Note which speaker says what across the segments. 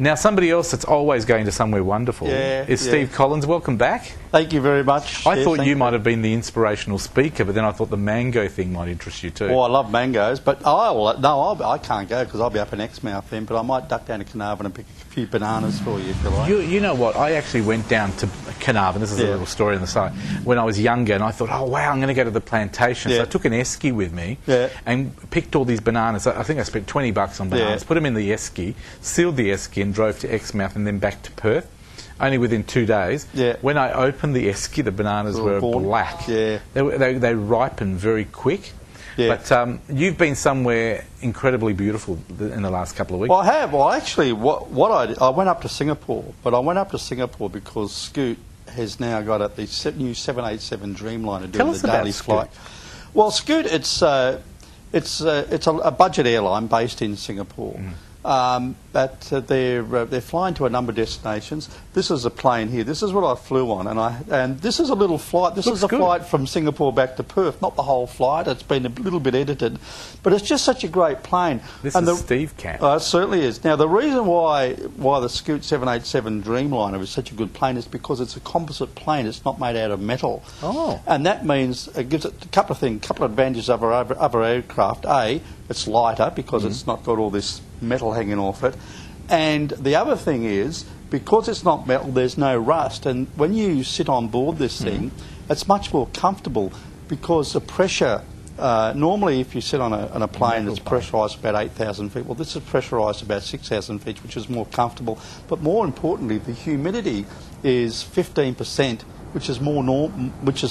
Speaker 1: Now, somebody else that's always going to somewhere wonderful is Steve Collins. Welcome back.
Speaker 2: Thank you very much.
Speaker 1: I thought you might have been the inspirational speaker, but then I thought the mango thing might interest you too.
Speaker 2: Oh, I love mangoes, but I can't go because I'll be up in Exmouth then, but I might duck down to Carnarvon and pick a few bananas for you if you like.
Speaker 1: You know what? I actually went down to Carnarvon. This is a little story on the side. When I was younger, and I thought, oh, wow, I'm going to go to the plantation. So I took an esky with me and picked all these bananas. I think I spent $20 on bananas, put them in the esky, sealed the esky and drove to Exmouth and then back to Perth. Only within 2 days. When I opened the esky, the bananas were black. They ripened very quick. But you've been somewhere incredibly beautiful in the last couple of weeks.
Speaker 2: Well, I have. Well, actually, I went up to Singapore, but I went up to Singapore because Scoot has now got the new 787 Dreamliner doing the daily flight. Well, Scoot, it's a budget airline based in Singapore. But they're flying to a number of destinations. This is a plane here. This is what I flew on, and this is a little flight. This is a flight from Singapore back to Perth. Not the whole flight. It's been a little bit edited, but it's just such a great plane.
Speaker 1: This is Steve Camp.
Speaker 2: It certainly is. Now the reason why the Scoot 787 Dreamliner is such a good plane is because it's a composite plane. It's not made out of metal. And that means it gives it a couple of advantages over other aircraft. It's lighter because it's not got all this metal hanging off it, and the other thing is because it's not metal, there's no rust, and when you sit on board this thing, it's much more comfortable because the pressure. Normally, if you sit on a plane that's pressurised about 8,000 feet, well, this is pressurised about 6,000 feet, which is more comfortable. But more importantly, the humidity is 15%. Which is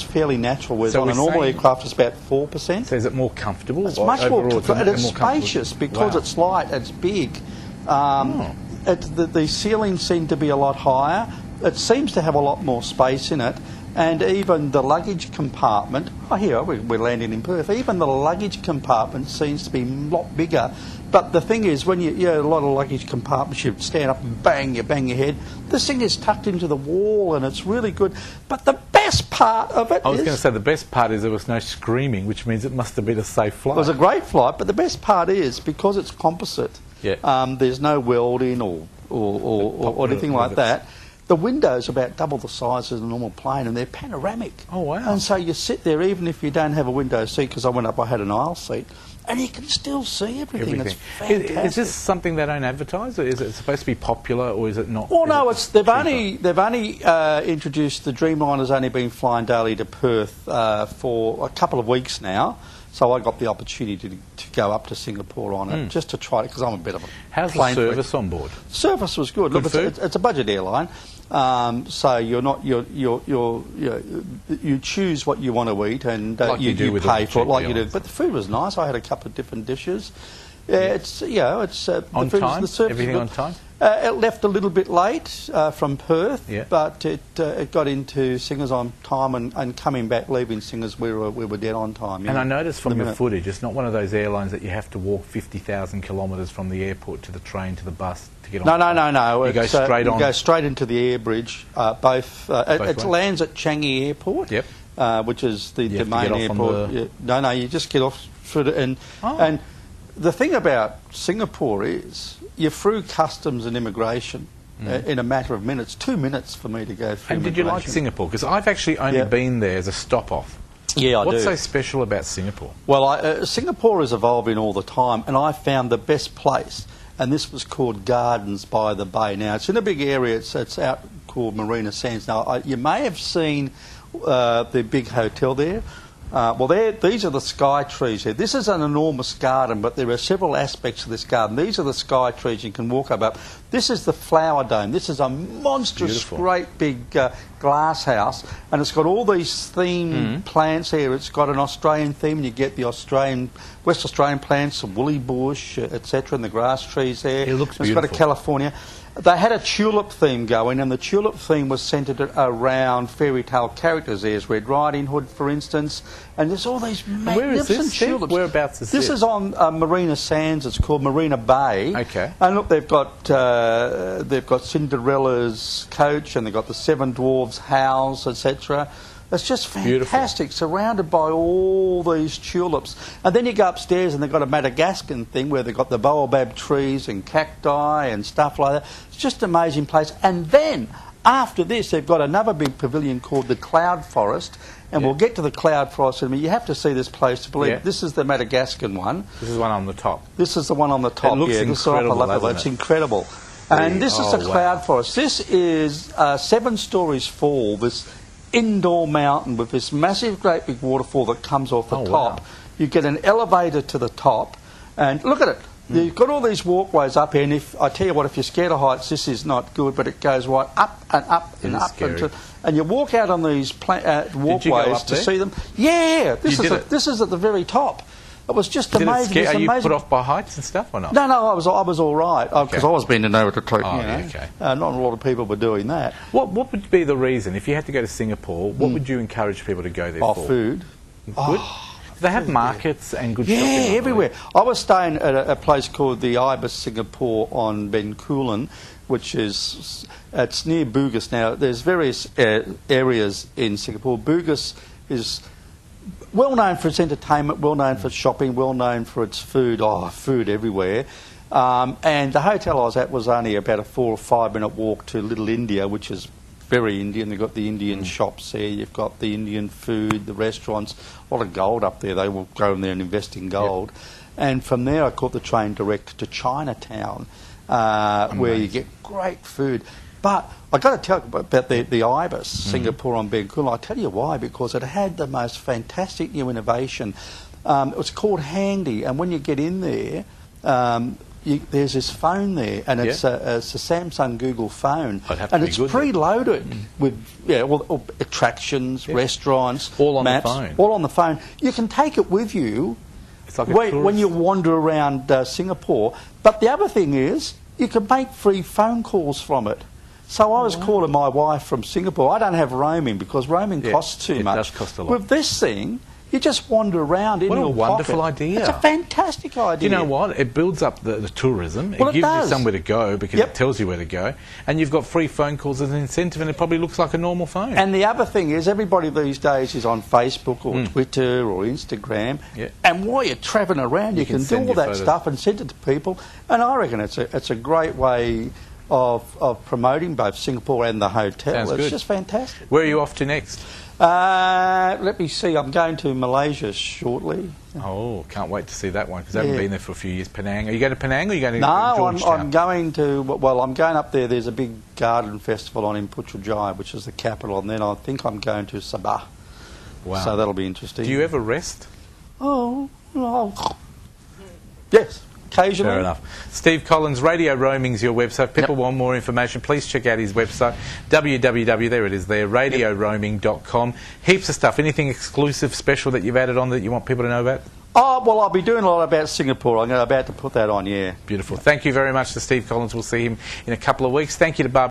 Speaker 2: fairly natural, whereas on a normal aircraft it's about 4%.
Speaker 1: So is it more comfortable?
Speaker 2: It's much more comfortable, and it's spacious because it's light, it's big. The ceilings seem to be a lot higher. It seems to have a lot more space in it, and even the luggage compartment, we're landing in Perth, even the luggage compartment seems to be a lot bigger. But the thing is, when you a lot of luggage compartments, you stand up and you bang your head. This thing is tucked into the wall and it's really good. But the best part of it
Speaker 1: I was going to say the best part is there was no screaming, which means it must have been a safe flight.
Speaker 2: It was a great flight, but the best part is, because it's composite, there's no welding or anything like that. The windows are about double the size of a normal plane, and they're panoramic.
Speaker 1: Oh, wow.
Speaker 2: And so you sit there, even if you don't have a window seat, because I went up, I had an aisle seat, and you can still see everything. It's fantastic.
Speaker 1: Is this something they don't advertise, or is it supposed to be popular, or is it not?
Speaker 2: Well, no, they've only introduced, the Dreamliner's only been flying daily to Perth for a couple of weeks now. So I got the opportunity to go up to Singapore on it, just to try it, because I'm a bit of a
Speaker 1: How's the service on board?
Speaker 2: Service was good. Look, it's a budget airline, so you choose what you want to eat, and you pay for it like you do. But the food was nice. I had a couple of different dishes. It's
Speaker 1: on time. Everything on time.
Speaker 2: It left a little bit late from Perth, but it got into Singers on time, and coming back, leaving Singers, we were dead on time.
Speaker 1: And I noticed from your footage, it's not one of those airlines that you have to walk 50,000 kilometres from the airport to the train to the bus to get on.
Speaker 2: No.
Speaker 1: You go straight on.
Speaker 2: You go straight into the air bridge. It lands at Changi Airport, which is the main airport. You just get off through it, and the thing about Singapore is you're through customs and immigration in a matter of minutes. 2 minutes for me to go through.
Speaker 1: And did you like Singapore? Because I've actually only been there as a stop-off.
Speaker 2: Yeah, I do.
Speaker 1: What's so special about Singapore?
Speaker 2: Well, Singapore is evolving all the time, and I found the best place, and this was called Gardens by the Bay. Now, it's in a big area. It's out called Marina Sands. Now, you may have seen the big hotel there. These are the sky trees here. This is an enormous garden, but there are several aspects of this garden. These are the sky trees you can walk up. This is the flower dome. This is a monstrous, great big glass house, and it's got all these themed plants here. It's got an Australian theme, and you get the West Australian plants, some woolly bush, etc., and the grass trees there.
Speaker 1: It looks beautiful.
Speaker 2: It's got a California. They had a tulip theme going, and the tulip theme was centred around fairy tale characters. There's Red Riding Hood, for instance, and there's all these magnificent tulips.
Speaker 1: Whereabouts is
Speaker 2: this? This is on Marina Sands. It's called Marina Bay.
Speaker 1: Okay.
Speaker 2: And look, they've got Cinderella's coach, and they've got the Seven Dwarfs' house, etc. It's just fantastic, beautiful. Surrounded by all these tulips. And then you go upstairs and they've got a Madagascan thing where they've got the baobab trees and cacti and stuff like that. It's just an amazing place. And then, after this, they've got another big pavilion called the Cloud Forest. And we'll get to the Cloud Forest in a minute. You have to see this place to believe it. This is the Madagascan one.
Speaker 1: This is the one on the top.
Speaker 2: This is the one on the top,
Speaker 1: it looks incredible,
Speaker 2: It's incredible. And this is the Cloud Forest. This is 7 stories tall, this indoor mountain with this massive, great big waterfall that comes off the top. Wow. You get an elevator to the top, and look at it. You've got all these walkways up here, and if I tell you what, if you're scared of heights, this is not good, but it goes right up and up and up. And you walk out on these walkways to see them. Yeah, this is at the very top. It was just amazing.
Speaker 1: Are you put off by heights and stuff or not?
Speaker 2: No, I was all right because I was bending over to take. Not a lot of people were doing that.
Speaker 1: What would be the reason if you had to go to Singapore? What would you encourage people to go there for?
Speaker 2: Food.
Speaker 1: Good. Do they have markets and good shopping?
Speaker 2: Yeah, everywhere. I was staying at a place called the Ibis Singapore on Bencoolen, which is it's near Bugis. Now, there's various areas in Singapore. Bugis is well known for its entertainment, well known for its shopping, well known for its food. Food everywhere. And the hotel I was at was only about a 4 or 5 minute walk to Little India, which is very Indian. They've got the Indian shops there. You've got the Indian food, the restaurants. A lot of gold up there. They will go in there and invest in gold. And from there, I caught the train direct to Chinatown, where you get great food. But I've got to tell you about the Ibis, Singapore on Bencoolen. I'll tell you why, because it had the most fantastic new innovation. It was called Handy, and when you get in there, there's this phone there, and it's a Samsung Google phone, and it's preloaded with attractions, restaurants, maps, all on the phone. You can take it with you when you wander around Singapore. But the other thing is, you can make free phone calls from it. So I was calling my wife from Singapore. I don't have roaming because roaming costs too much.
Speaker 1: It does cost a lot.
Speaker 2: With this thing, you just wander around in your pocket.
Speaker 1: What a wonderful idea.
Speaker 2: It's a fantastic idea.
Speaker 1: Do you know what? It builds up the tourism.
Speaker 2: Well,
Speaker 1: it gives you somewhere to go because it tells you where to go. And you've got free phone calls as an incentive, and it probably looks like a normal phone.
Speaker 2: And the other thing is, everybody these days is on Facebook or Twitter or Instagram. And while you're travelling around, you can do all that stuff and send it to people. And I reckon it's a great way of promoting both Singapore and the hotel. It's just fantastic.
Speaker 1: Where are you off to next?
Speaker 2: Let me see. I'm going to Malaysia shortly.
Speaker 1: Oh, can't wait to see that one because I haven't been there for a few years. Penang. Are you going to Penang or are you going to
Speaker 2: Georgetown? No, I'm going to. Well, I'm going up there. There's a big garden festival on in Putrajaya, which is the capital, and then I think I'm going to Sabah. Wow. So that'll be interesting.
Speaker 1: Do you ever rest?
Speaker 2: Yes. Occasionally.
Speaker 1: Fair enough. Steve Collins, Radio Roaming's your website. If people want more information, please check out his website, www, there it is there, radioroaming.com. Heaps of stuff. Anything exclusive, special that you've added on that you want people to know about?
Speaker 2: Oh, well, I'll be doing a lot about Singapore. I'm about to put that on,
Speaker 1: Beautiful. Thank you very much to Steve Collins. We'll see him in a couple of weeks. Thank you to Barbara.